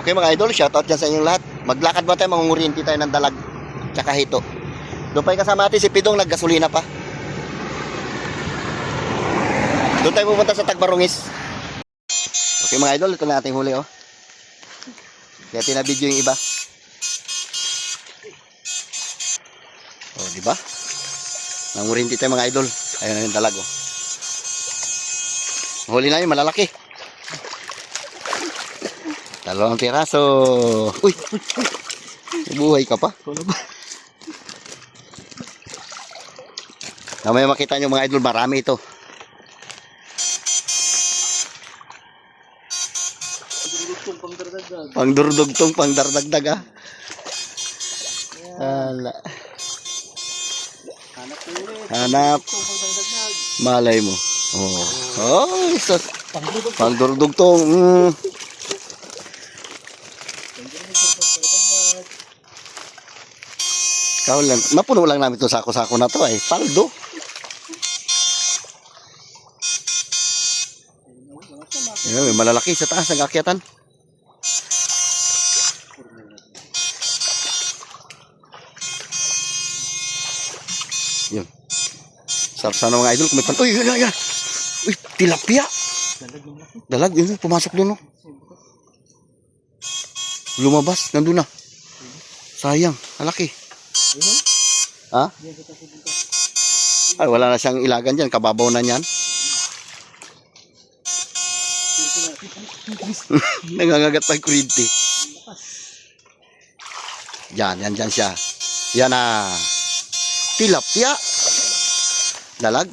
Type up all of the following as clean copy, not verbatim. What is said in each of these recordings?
Okay mga idol, shoutout dyan sa inyong lahat. Maglakad ba tayo, mangunguryente tayo ng dalag tsaka hito. Doon pa yung kasama natin si Pidong, naggasolina pa. Doon tayo pupunta sa Tagbarongis. Okay mga idol, ito na ating huli oh. Kaya tinabidyo yung iba. Oh, di ba? Nanguryente tayo mga idol. Ayun na yung dalag oh. Huli na yun, malalaki. Dalawang piraso. Uy, buhay ka pa. Mamaya makita nyo mga idol, marami ito. Pangdurdugtong, pangdardagdag ah. Hala. Hanap. Malay mo. Oh, oh, pangdurdugtong. Lang, napuno lang namin itong sako-sako na to eh. Paldo. Ayan, may malalaki sa taas ng akyatan. Yun. Sarap sana mga idol. Kumipan. Uy, yan. Uy, tilapia. Dalag, yun. Pumasok doon. No? Lumabas. Nandun na. Sayang. Malaki. Ha? Ay, wala na siyang ilagan dyan. Kababaw na yan. Nangangagat pa yung kurinti. Yan siya. Yan na. Tilapia. Dalag.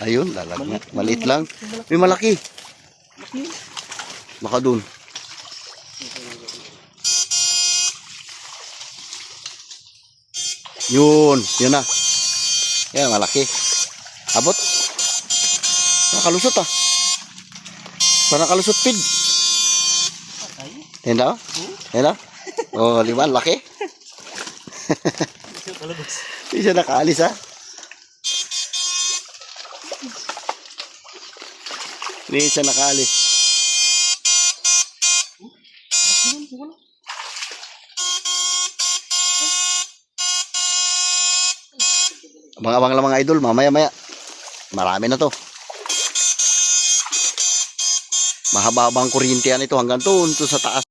Ayun, dalag. Maliit lang. May malaki. Baka dun. Yun na. Yan, malaki. Abot. Nakalusot ah. Parang kalusot pid. Yan na? Yan na? Oh, lima, laki. Hindi siya nakaalis ah. Hindi siya nakaalis. Abang-abang lang mga idol, mamaya-maya. Marami na to. Mahaba-habang kuryentian ito hanggang doon sa taas.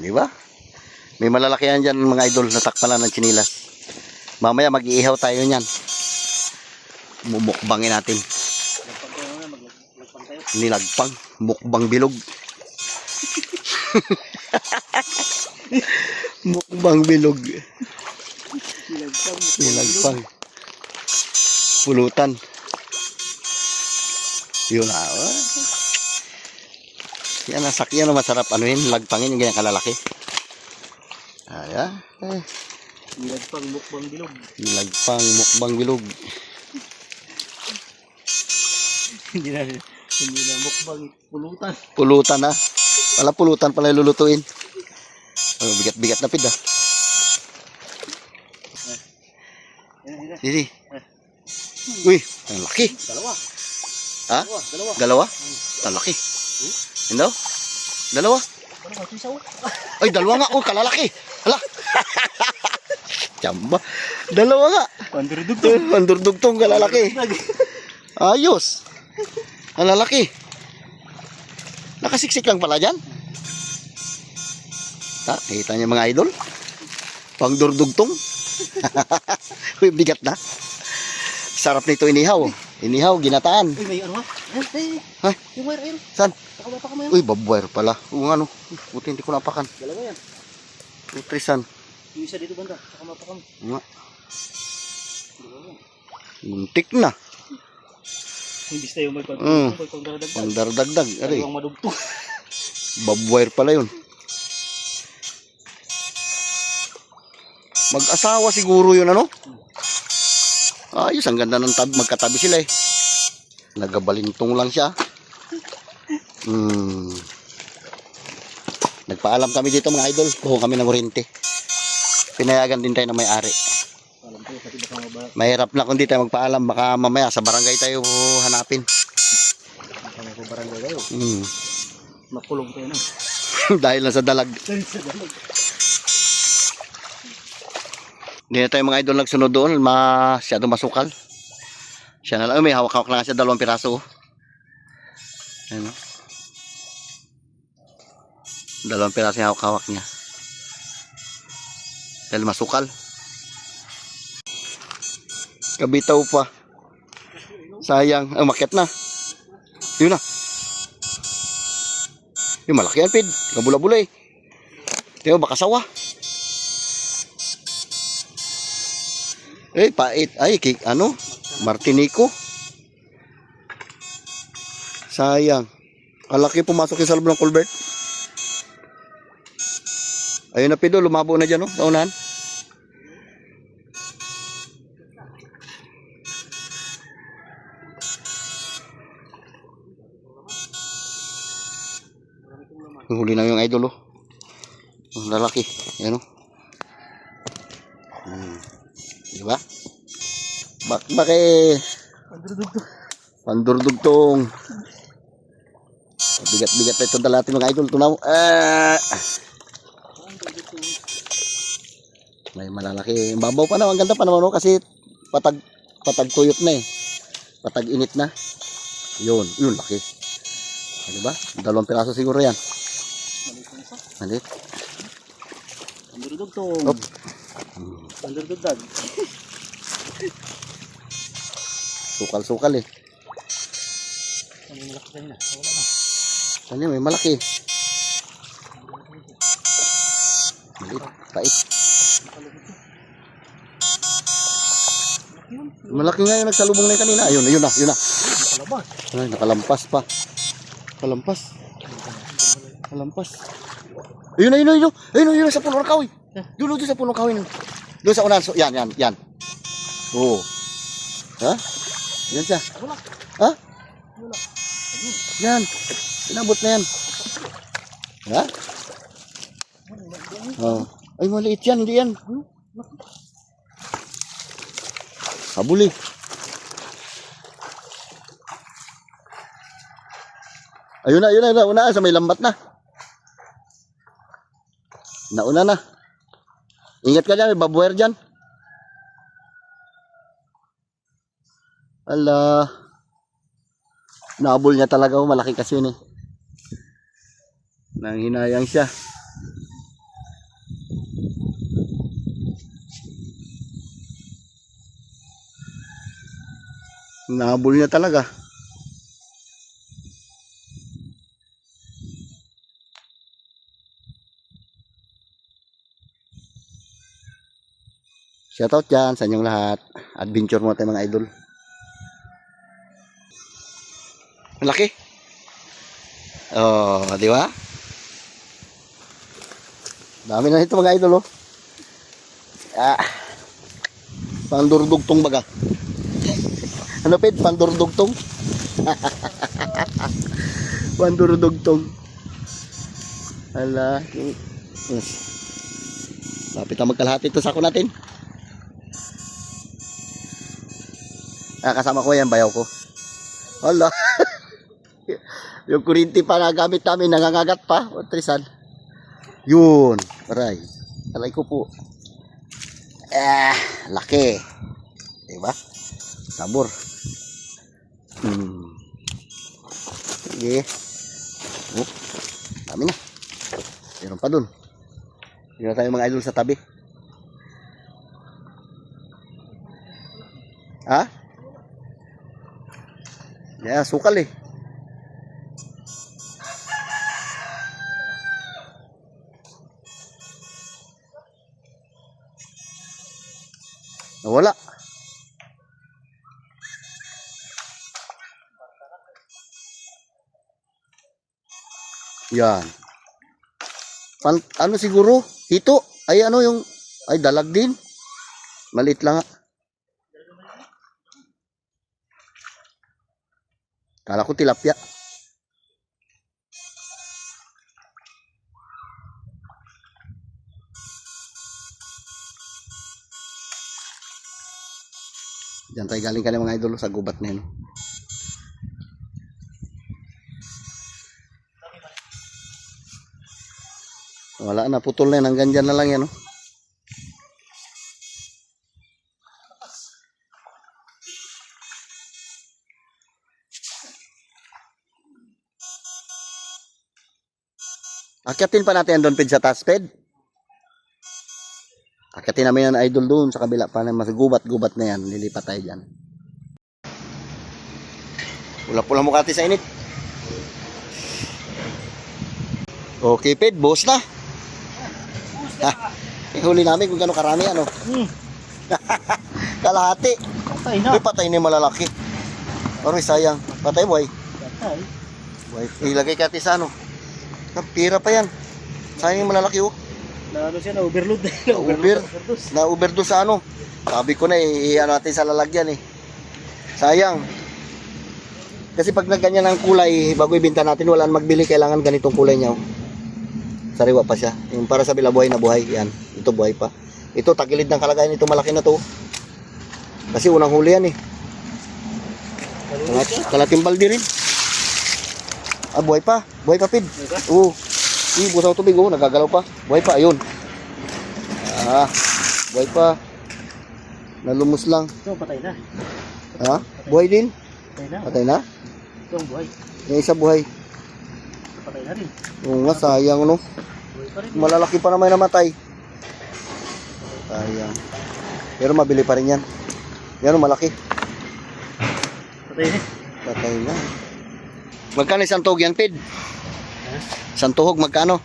Di ba? May malalaki yan dyan mga idol, natakpalan ng chinilas. Mamaya mag-iihaw tayo niyan. Mumukbangin natin. Nilagpang, mukbang bilog. Mukbang bilog. Nilagpang. Pulutan. Yun na. Yan, nasakyan na masarap. Ano yun? Lagpangin yung ganyan kalalaki. Ayan. Nilagpang mukbang bilog. Nilagpang mukbang bilog. Hindi na mukbang pulutan. Pulutan na. Pala pulutan pala lulutuin. Oh, bigat-bigat na pid ah. Sisi. Uy, ang laki. Dalawa. Ha? Dalawa? Ang laki. Hindi? Dalawa? Ay, dalawa nga. Oh, kalalaki. Hala. Chamba. Dalawa nga. Pandurdugtong kalalaki. Ayos. Ang lalaki. Nakasiksik lang pala dyan. Ha? Nakita niyo mga idol? Pangdurdugtong. Uy, bigat na. Sarap nito inihaw. Inihaw, ginataan. Uy, may ano ha? Ay, yung wire ayun. saan? Pakabapa ka mo yan. Uy, babwire pala. Kung ano, buti hindi ko napakan. Dalawa yan. Utrisan. Yung isa dito banda. Saka mapaka mo. Nga. Muntik na. Hindi tayo may pagdadagdag. Pangdardagdag. Aray. Dalawang madugtong. Babwire pala yun. Mag-asawa siguro yun ano? Ayos, ang ganda ng magkatabi sila eh. Nagabalintong lang siya. Nagpaalam kami dito mga idol. Kuha kami ng kuryente. Pinayagan din tayo na may-ari. Mahirap na kung di tayo magpaalam. Baka mamaya sa barangay tayo hanapin. Makulong tayo na. Dahil lang sa dalag. Dahil sa dalag. Hindi na tayo mga idol nagsunod doon. Masyado masukal. Siya na lang. May hawak-hawak na nga siya 2 piraso. Ayan. 2 piraso yung hawak-hawak niya. Dahil masukal. Kabitaw pa. Sayang. Umakyat na. Yun na. Yung malaki yan, Pid. Kabula-bula eh. Tiyo, baka sawa. Eh, pait. Ay, ano? Martinico. Sayang. Kalaki pumasok yung sa loob ng culvert. Ayun na, Pido. Lumabo na dyan, no? Sa unahan. Huli na yung idol, oh. Ang lalaki. Ayan, oh. Diba? Bakit? Pandurdugtong. Bigat-bigat na ito dalatin mga idol. Tunaw. May malalaki. Babaw pa na. Ang ganda pa naman, oh. Kasi patag tuyot na eh. Patag init na. Yun. Yun, laki. Diba? 2 piraso siguro yan. Malit. Pandurdugtong. Op. Pandurdugdag. Sukal-sukal eh. Ano yung malaki kanina? Wala na. Ano may malaki. Malit. Pait. Malaki nga yung nagsalubong na yung kanina. Ayun na. Yun na. Nakalabas. Ay, nakalampas pa. Nakalampas. Ayun na sa puno ng kahoy. Doon sa puno ng kahoy. Doon sa unahan. So, yan. Oo. Ha? Yan siya. Ha? Yan. Inabot na yan. Ha? Oh. Ay, maliit yan. Hindi yan. Habuli. Ayun na. Una sa may lambat na. Nauna na. Ingat ka dyan. May babuwer dyan. Ala. Nabol niya talaga. Malaki kasi yun eh. Nanghinayang siya. Nabol niya talaga. Shoutout dyan sa inyong lahat. Adventure mo tayo mga idol. Malaki. Oh, di ba? Dami na ito mga idol, oh. Pandurdugtong baga. Ano, Ped? Pandurdugtong? Pandurdugtong. Hala. Yes. Lapit na magkalahati ito sako natin. Kasama ko yan, bayaw ko. Hala. Yung kurinti pa na gamit namin, nangangagat pa. O, Trisan. Yun. Aray. Alay ko po. Laki. Diba? Sabor. Sige. Oh, dami na. Meron pa dun. Hindi na tayo mga idol sa tabi. Ha? Yeah, sukal eh. Nawala. Yan. Ano siguro? Hito? Ay ano yung... Ay dalag din. Maliit lang. Kala ko tilapia. Diyan tayo galing ka mga idol sa gubat na yun. Wala na, putol na yan. Hanggang dyan na lang yan. Oh. Akyatin pa natin yan doon, Pid, sa tasped. Akyatin namin yan, idol, doon sa kabila pa. Mas gubat-gubat na yan. Lilipat tayo dyan. Pula-pula mukha natin sa init. Okay, Pid, boss na. Ha, huli namin kung gano'ng karami, ano. Kalahati. Patay na. Uy, patay na yung malalaki. Aroy, sayang. Patay, boy. Patay. Boy, ilagay ka natin sa ano. Pira pa yan. Sayang yung malalaki, oh. Na ano siya, na-overload. Na-overdose sa ano. Sabi ko na, ano natin sa lalagyan, eh. Sayang. Kasi pag nagganyan ang kulay, bago ibenta natin, wala nang magbili, kailangan ganitong kulay niya, oh. Sariwa pa siya. Yung para sa bilabuhay na buhay, yan. Ito buhay pa. Ito, tagilid ng kalagayan nito, malaki na to. Kasi unang huli yan, eh. Kalating baldi rin. Ah, buhay pa. Buhay pa, Pid. Oo. Busaw tubig, oh. Nagagalaw pa. Buhay pa, ayun. Ah, buhay pa. Nalumos lang. Ito, patay na. Ha? Buhay din. Patay na. Patay na? Ito ang buhay. Yung isa buhay. Patay na rin. Oo nga, sayang, no? Buhay pa rin. Malalaki pa naman namatay. Sayang. Pero mabili pa rin yan. Yan, malaki. Patay na. Patay na. Magkano isang tuhog yan, Pid? Isang tuhog, magkano?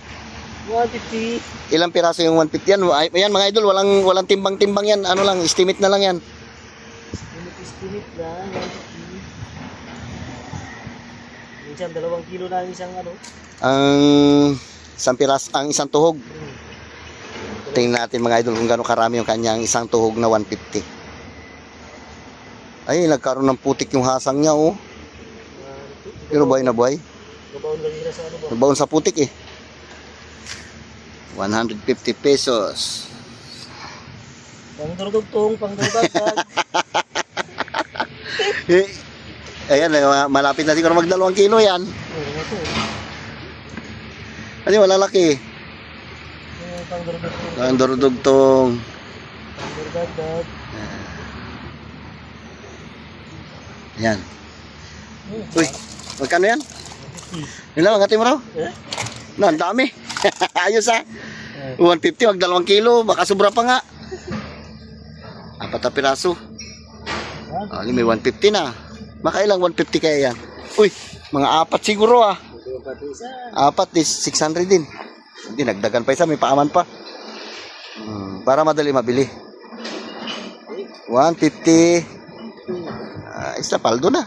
150. Ilang piraso yung 150 yan? Ayan, mga idol, walang timbang-timbang yan. Ano lang, estimate na lang yan. Estimate lang. 150. Minsan 2 kilo na ang isang ano. Ang isang tuhog. Tingnan natin mga idol kung gaano karami yung kanyang isang tuhog na 150. Ay, nagkaroon ng putik yung hasang niya, oh. Pero buhay na buhay. Gabaon lang nila sa ano ba? Nabaon sa putik, eh. 150 pesos. Pangdurugtong, pangdurugtong. Eh, ayan, malapit na siguro mag 2 kilo yan. Ano, malalaki. Pangdurugtong. Ang durudugtong. Pangdurugtong. Ayan. Uy, magkano yan? Yun lang, hati mo raw. No, ang dami. Ayos, ha. 150, mag 2 kilo. Baka sobra pa nga. 4 na piraso. May 150 na. Makailang 150 kaya yan? Uy, mga 4 siguro, ah. 4 is 600 din. Hindi, nagdagan pa isa. May paaman pa. Para madali mabili. 150. Isla paldo na.